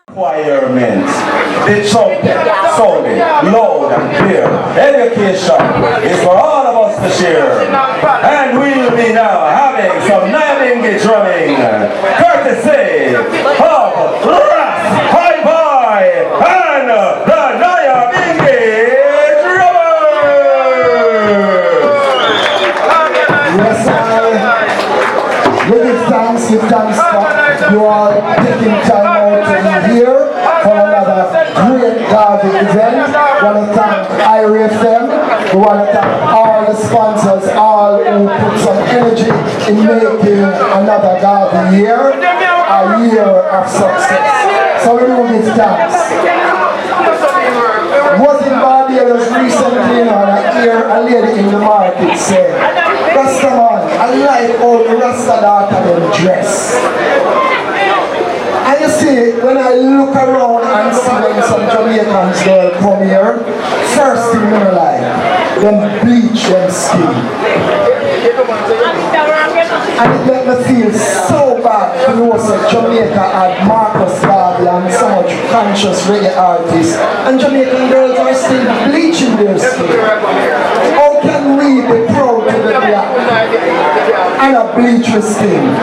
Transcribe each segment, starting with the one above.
Requirements. The trumpet sounding loud and clear. Education is for all of us to share. And we'll be now having some Nyabinghi drumming, courtesy of Ras High Boy and the Nyabinghi drummers. Yes, we give thanks for you all taking time out to be here for another great Garvey event. We want to thank IRFM. We want to thank all the sponsors, all who put some energy in making another Garvey year a year of success. So we do give thanks. Was in Barbados recently, and I hear a lady in the market say, Rasta man, I like all the Rasta daughter them dress. And you see, when I look around and see when some Jamaicans girl come here, first thing I like, them bleach them skin. And it makes me feel so bad to know that Jamaica had Marcus Garvey and so much conscious reggae artists, and Jamaican girls are still bleaching their skin. How can we be proud to be black and a bleach with skin?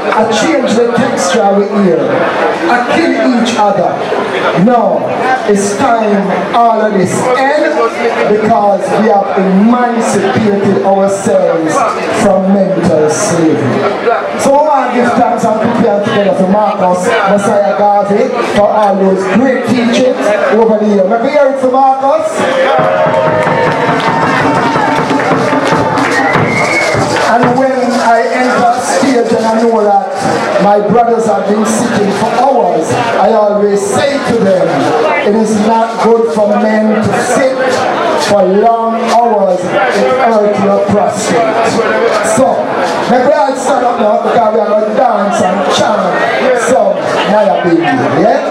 I change the texture we hear. I kill each other. No, it's time all of this end because we have emancipated ourselves from mental slavery. So I want to give thanks and prepare together to Marcus Messiah Garvey for all those great teachings over the year. Maybe hear it from Marcus? And when I enter stage and I know that my brothers have been sitting for hours, I always say to them, it is not good for men to sit for long hours, it hurts your prostate. So, maybe I'll stand up now because we are going to dance and chant some Nyabinghi, yeah?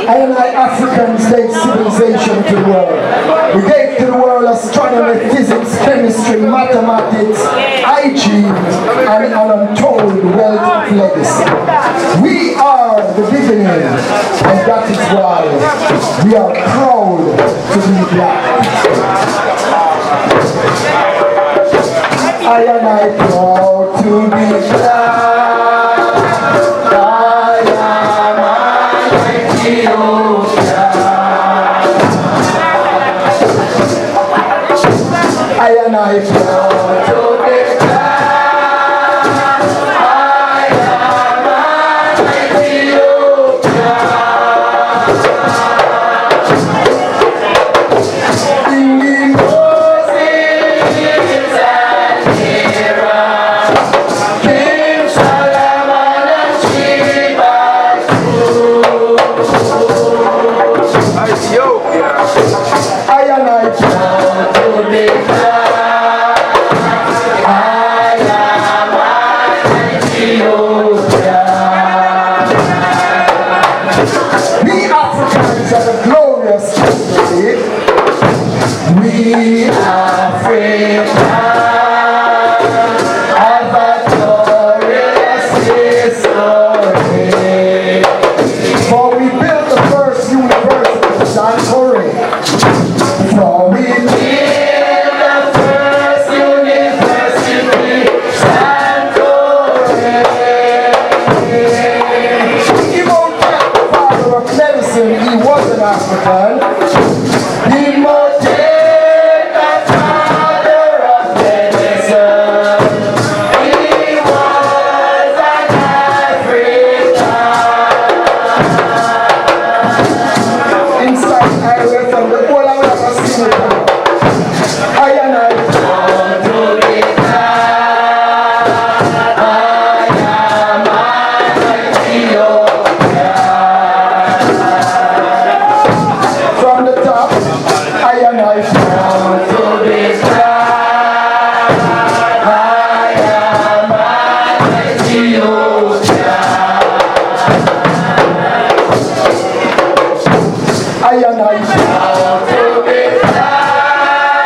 And like Africans gave civilization to the world. We gave to the world astronomy, physics, chemistry, mathematics, hygiene, and an untold wealth of legacy. We are the beginning, and that is why we are proud to be black. I am proud to be black. I am proud to be black. I am Ethiopia. In Moses and Aaron, King Solomon and Sheba. Ethiopia. I am proud to be black. We Africans have a glorious history. We Africans have a glorious history. For we built the first university in Sankore. For we built the first university in Sankore. He was an African. He was the father of medicine. He was an African. Inside Iowa from the whole of the city. I and I proud to be black. I am Ethiopia. From the top, I am proud to be black. I am Ethiopia. I am proud to be black.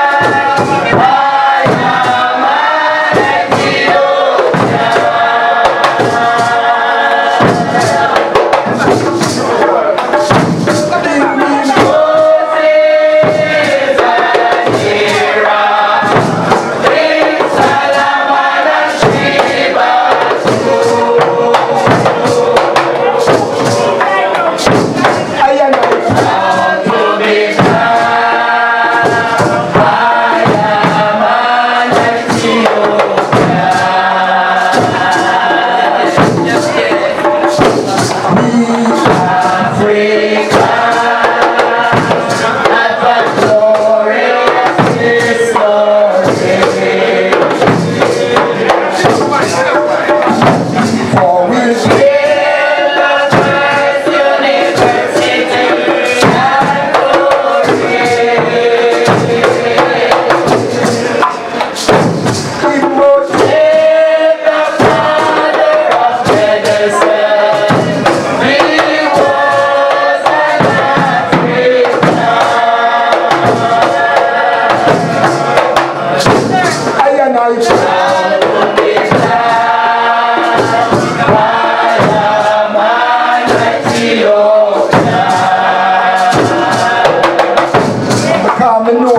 Because I know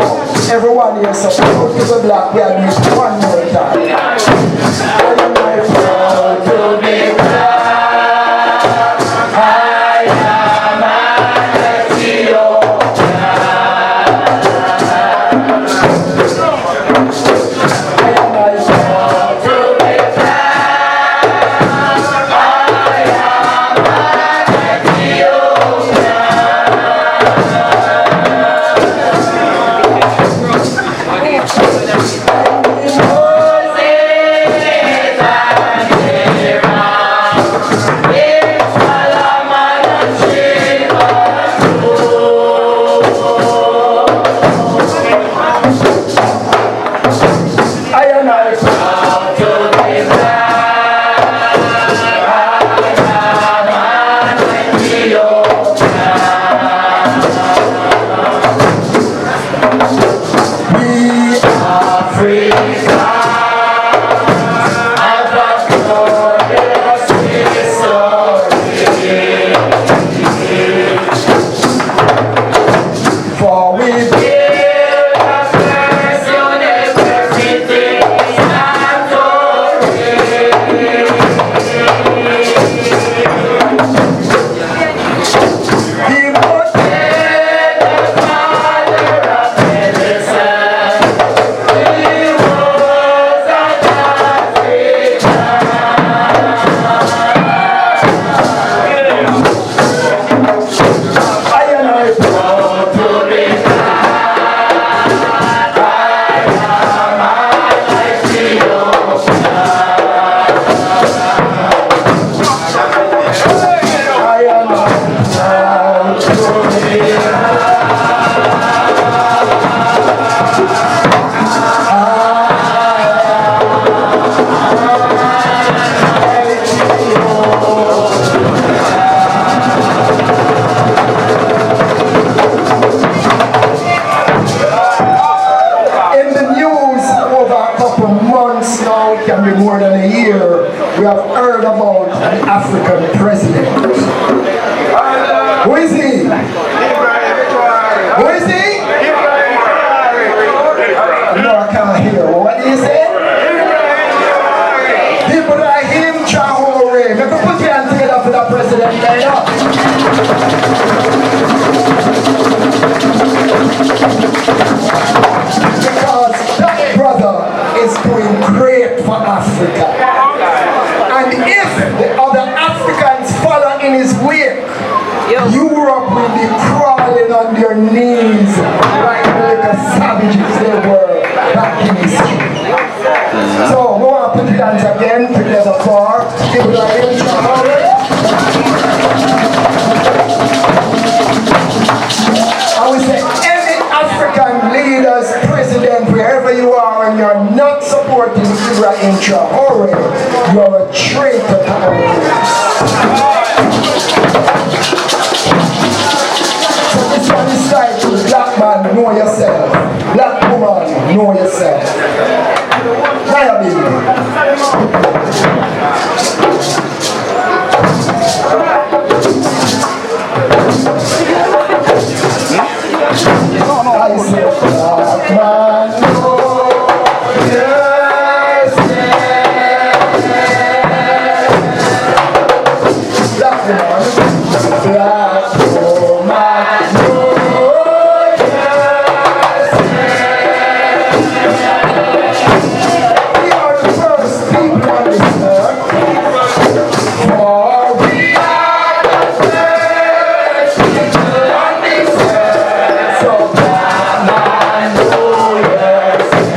everyone here is supposed to be black. We are doing it one more time. I am proud to be black. I am an Ethiopian. I am proud to be black. I am an more than a year, we have heard about an African president. Who is he? Who is he? No, I can't hear. What did he say? Ibrahim Traore. Let me put your hands together for the president. Because that brother is doing great for Africa. And if the other Africans follow in his wake, Europe will be crawling on their knees like the little savages they were back in history. So we want to put the hands again together for Ibrahim Traore. I would say any African leaders, president, wherever you are, and you're not supporting Ibrahim Traore, you're a traitor to our race. So this one is titled, Black Man, Know Yourself. Black Woman, Know Yourself. Naya baby. I said, Black Man, know yourself. Black woman, know yourself. We are the first people on this earth. For we are the first people on this earth. So Black man, know yourself.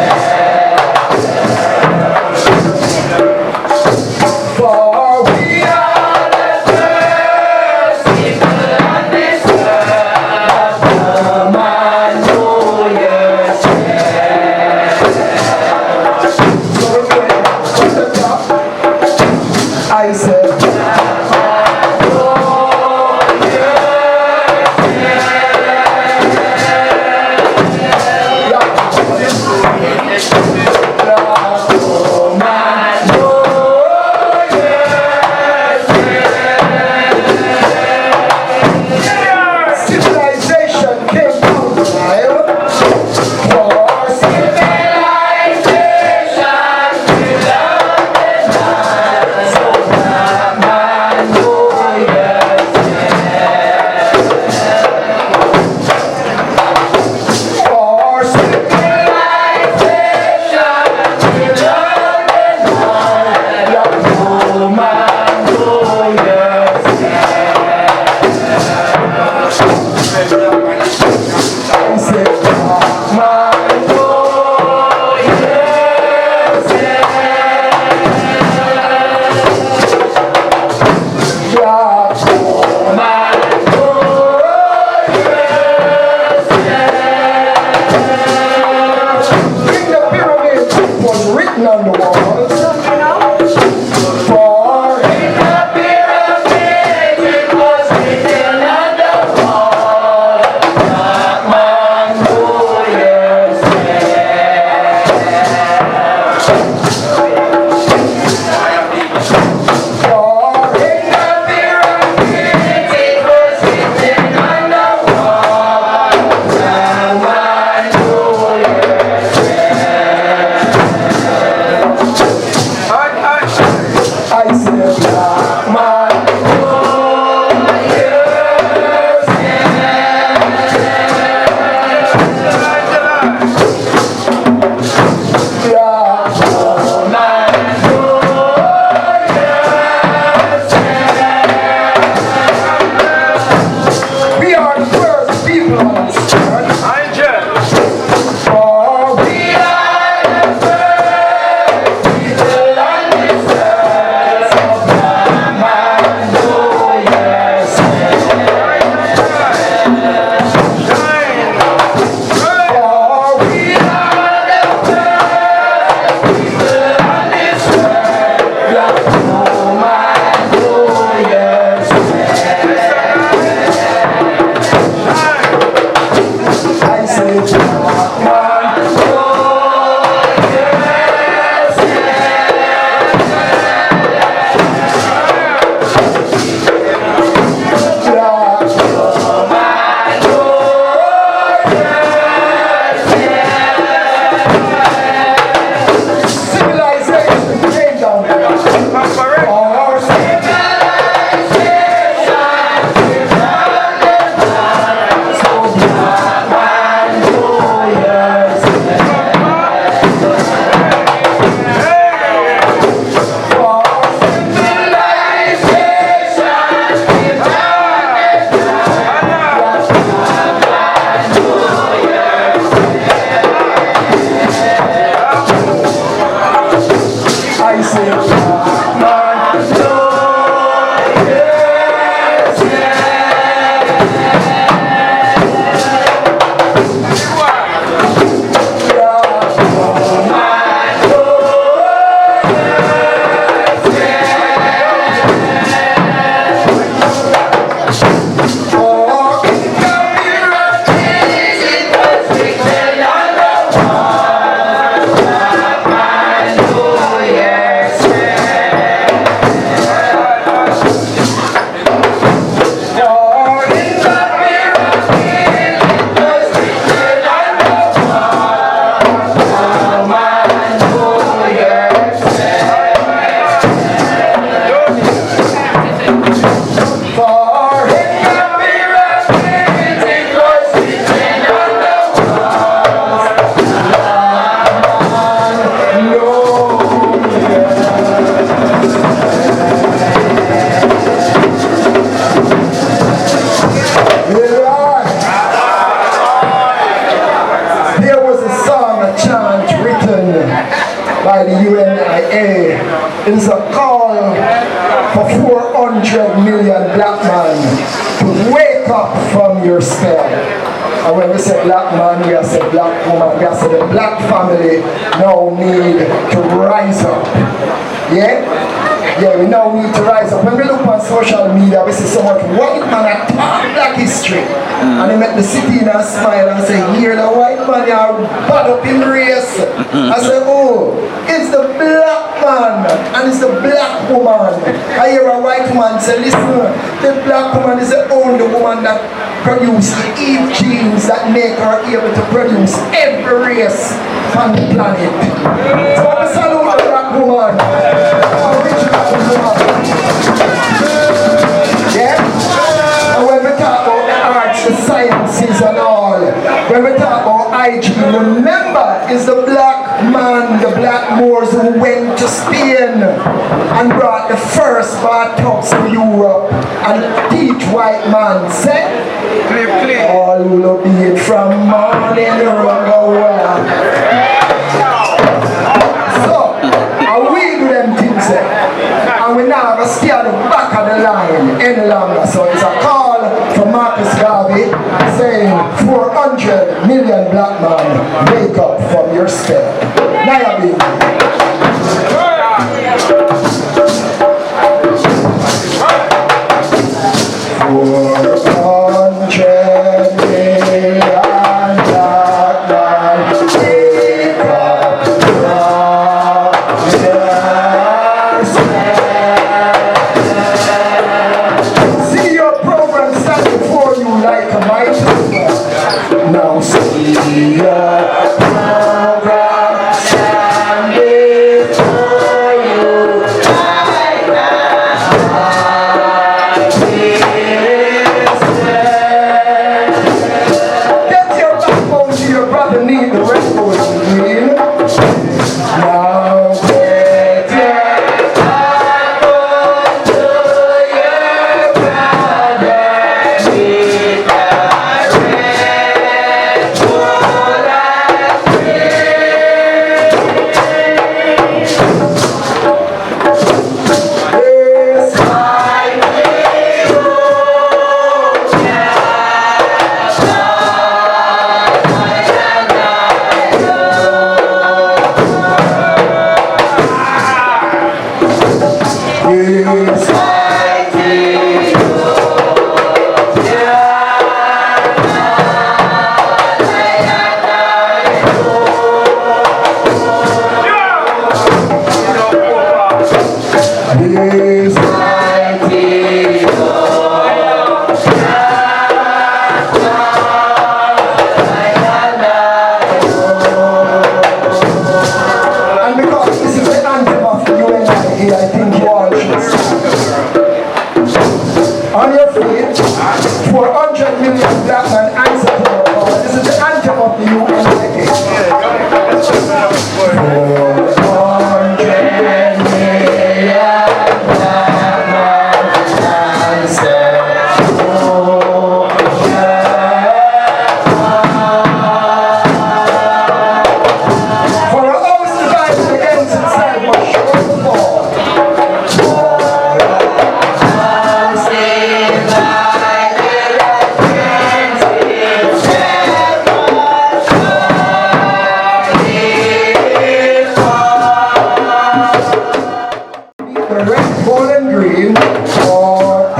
written on the walls. For in the pyramid it was written on the wall, that man who by the UNIA. It is a call for 400 million black men to wake up from your spell. And when we say black man, we say black woman, we say the black family now need to rise up. Yeah? Yeah, we now need to rise up. When we look on social media, we see so much white man that talk black history. And they make the city and smile and say, here the white man are bad up in race. I say, oh, it's the black man and it's the black woman. I hear a white man say, listen, the black woman is the only woman that produces the Eve genes that make her able to produce every race on the planet. So I salute the black woman. Yeah? And when we talk about the arts, the sciences and all, when we talk about IG, remember it's the black man, the black Moors who went to Spain and brought the first bathtubs to Europe and teach white man, say, all will be it from morning to and we now have to stay at the back of the line any longer. So it's a call from Marcus Garvey saying 400 million black men, wake up from your spell. Nairobi. See your program stand before you like a mighty flood. Now see your program stand before you like a mighty flood. Get your backbone to your brother, need the rest of it green. Now get your backbone to your brother, need And because this is the anthem of the UNIA, I think you all should stand. On your feet, 400 million black men answer to your call. This is the anthem of the UNIA. 400 million black men answer. For a host divided against itself must surely fall. The red, gold, and green for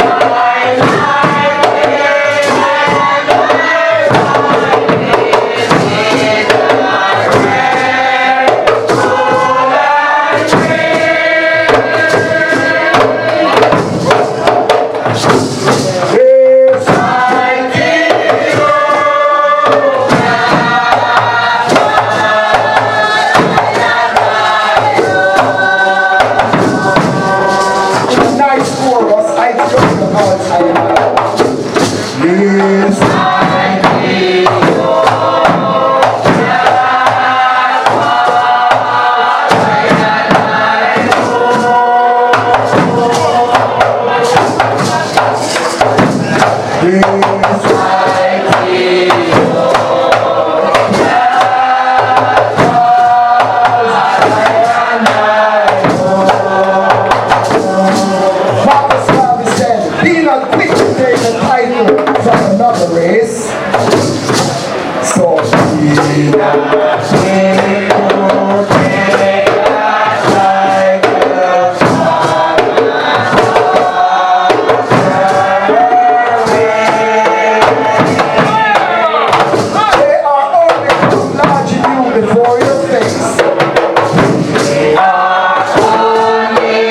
nice chorus, I join the cause I am. Yes, Marcus Garvey said, be not quick to take the title from another race. So be not quick to take that title from another race. They are only larging you before your face. They are only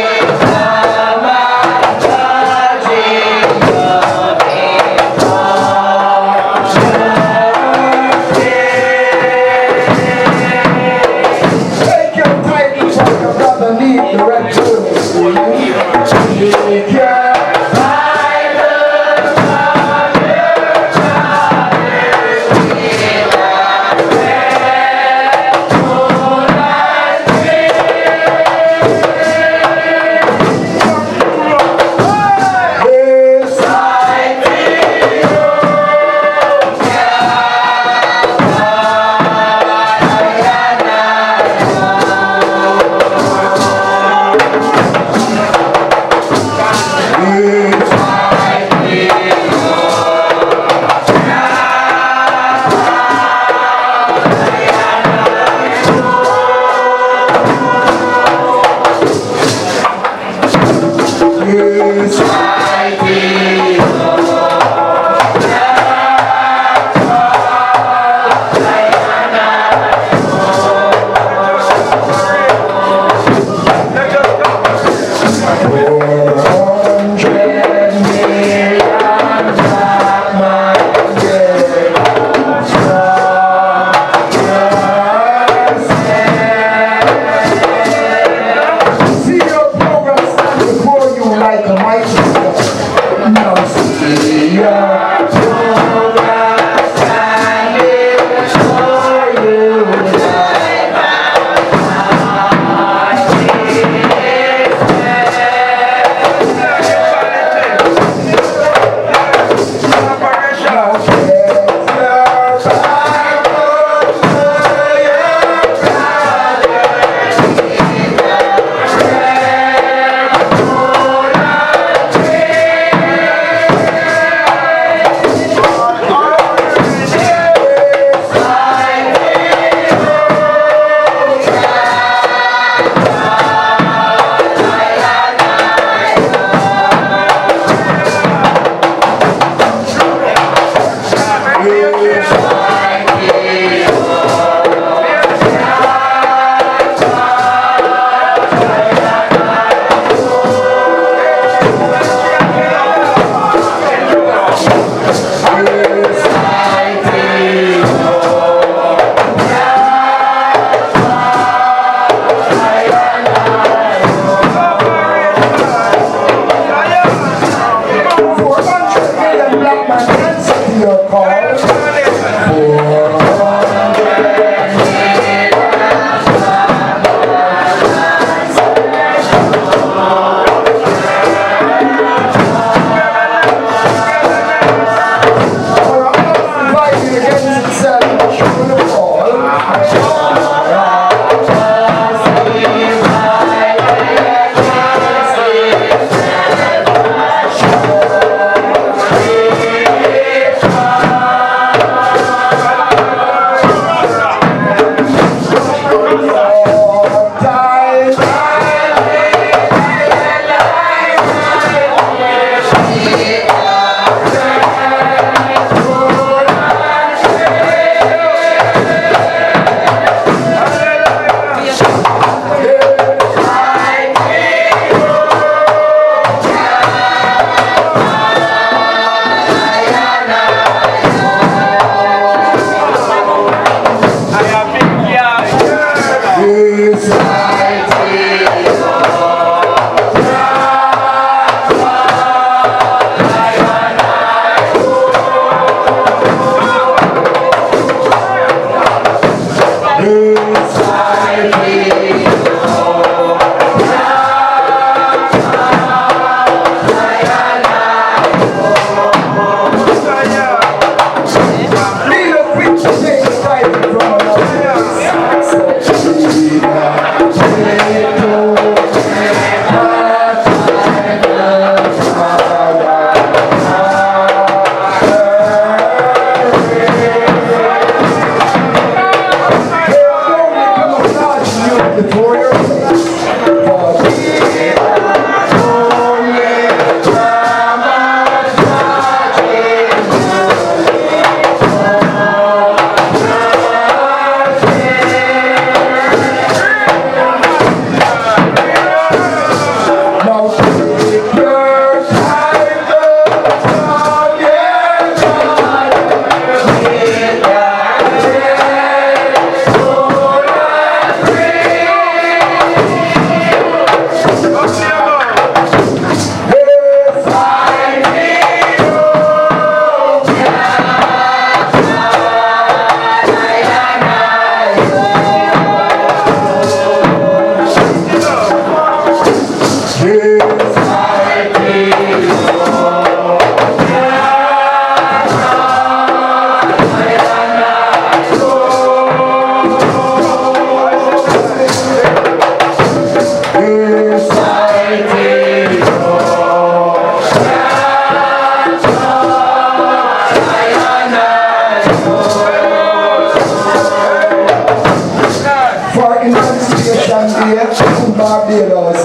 Barbados,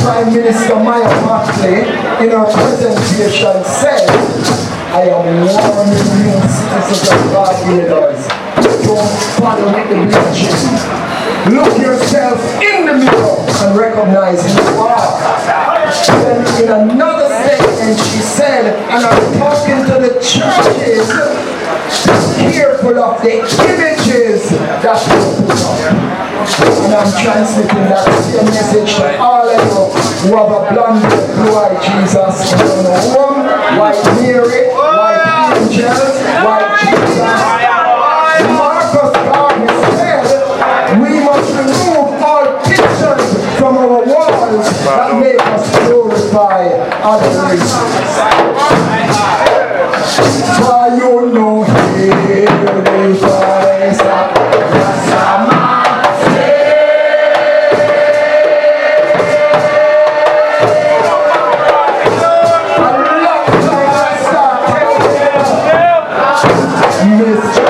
Prime Minister Maya Mottley, in her presentation said, I am warning you, citizens of Barbados, don't follow with the bleaching. Look yourself in the mirror and recognize who you are. Then in another statement she said, and I'm talking to the churches, be careful of the images that you put up. And I'm transmitting that same message to all of you who have a blonde, blue-eyed Jesus, white Mary, white angels, white Jesus. Marcus Garvey said, we must remove all pictures from our walls that make us glorify other races. For you know here the voice of Miss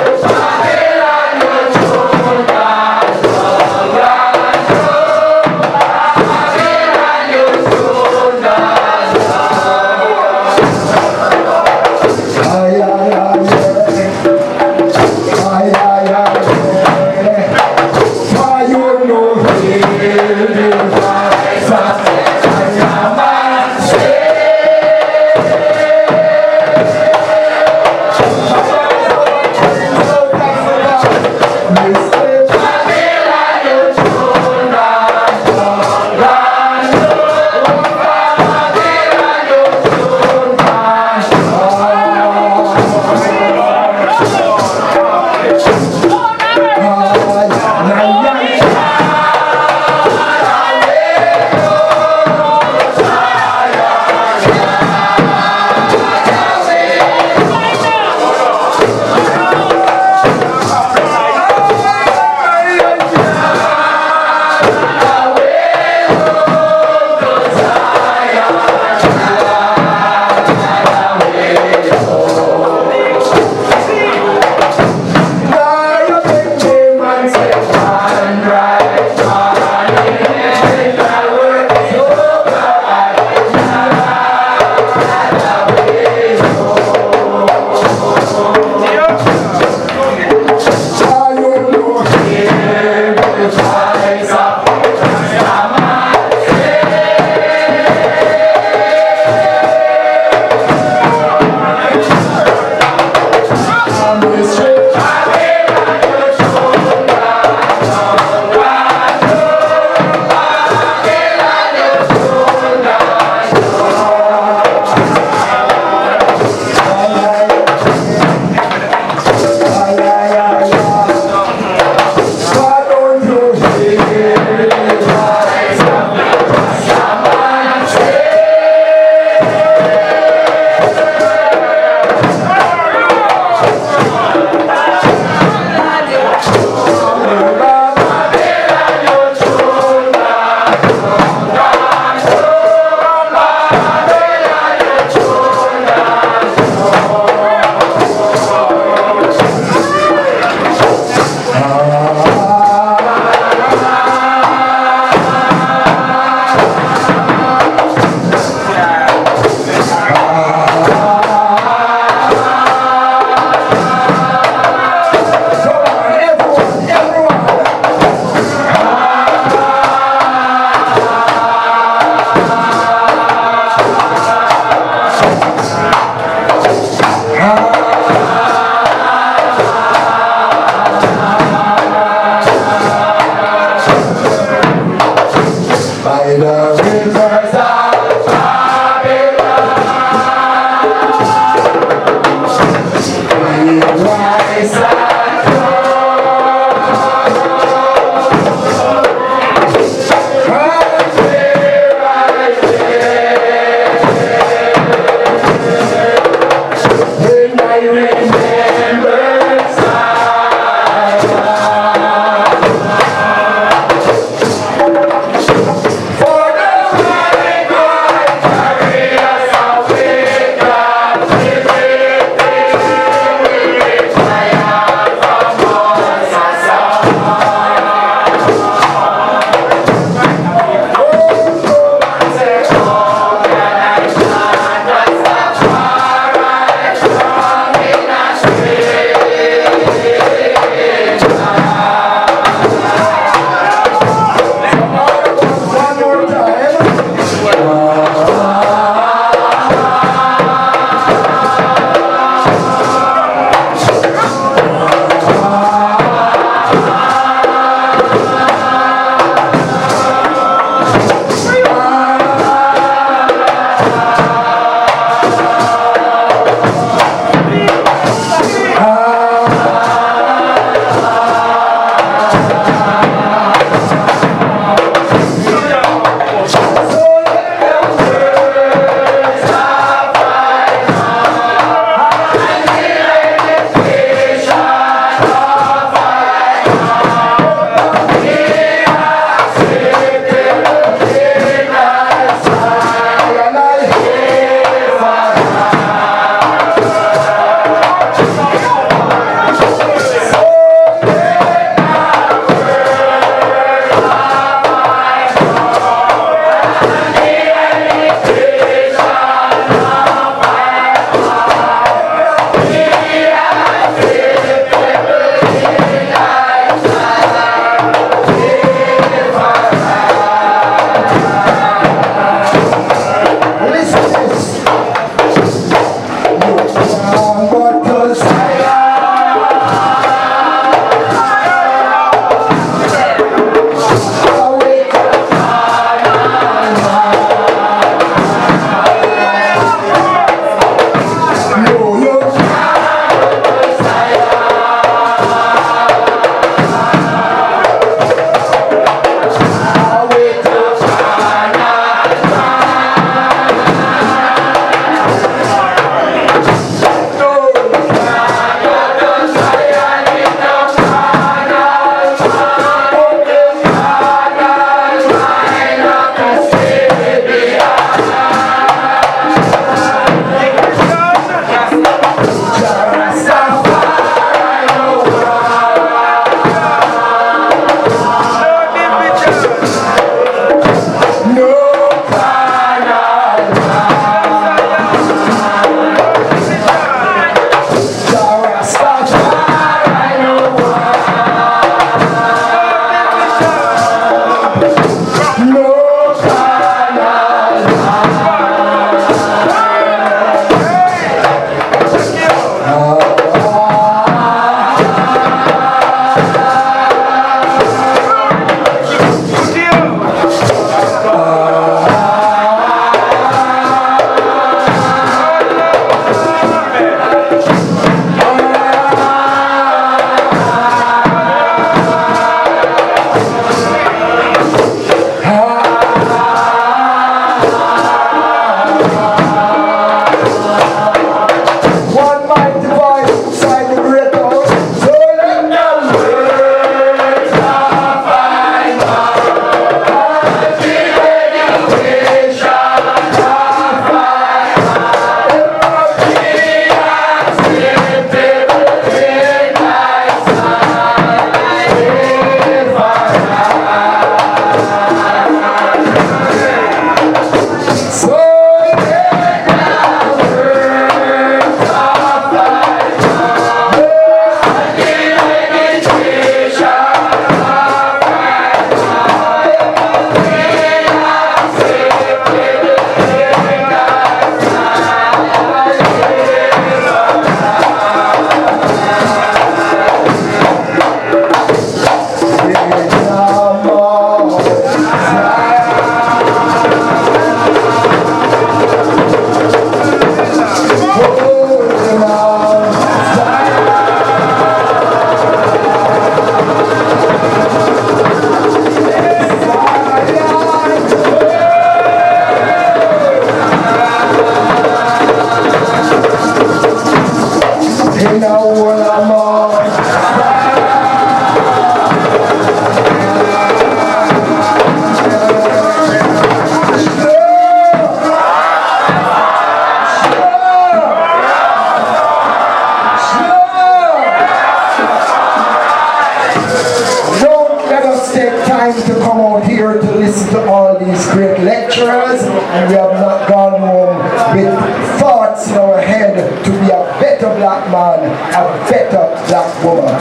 and we have not gone home with thoughts in our head to be a better black man, a better black woman.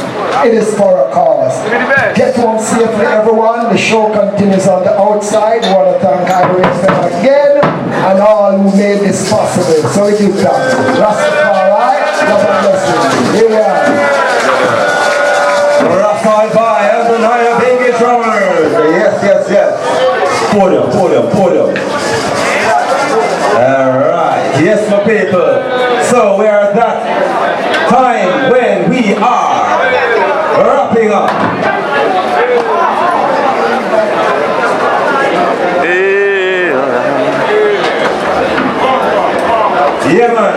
It is for a cause. Get home safely, everyone. The show continues on the outside. We want to thank Iris again and all who made this possible. So we give thanks. Rastafari, God bless you. Here we are. Rastafari and the Naya Bingy drummers. Yes. Podium. Alright, yes my people. So we are at that time when we are wrapping up. Yeah man.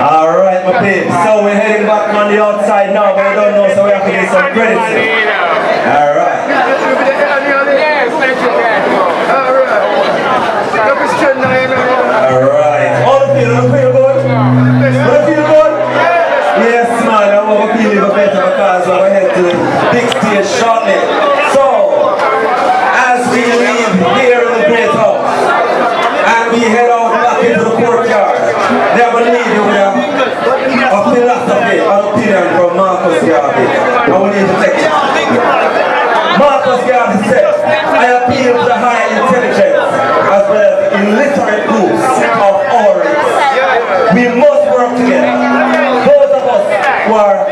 Alright my people. So we're heading back on the outside now, but we don't know, so we have to get some credit. Alright. Alright. All the feel good? Feel good? Yes man, I want to feel even better because we're heading to the big stage shortly. So, as we leave here in the great house, and we head out back into the courtyard, never leave you with a philosophy, an opinion from Marcus Garvey. I will need to take it. Marcus Garvey said, I appeal to the high intelligence as well as the illiterate groups of our race. We must work together. Those of us who are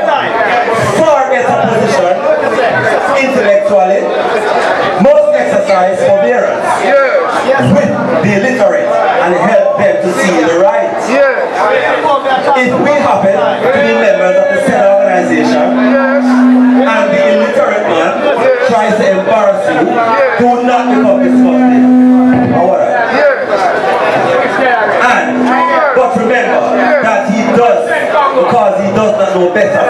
far better positioned intellectually must exercise forbearance with the illiterate and help them to see the right. If we happen to be members of the said organization and the illiterate man tries to embarrass you, do not become disgusted. But remember that he does because he does not know better.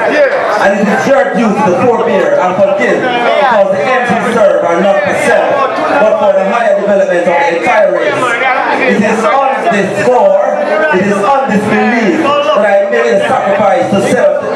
And it is your duty to forbear and forgive because the ends we serve are not for self, but for the higher development of the entire race. It is on this score, it is on this belief that I made a sacrifice to set up the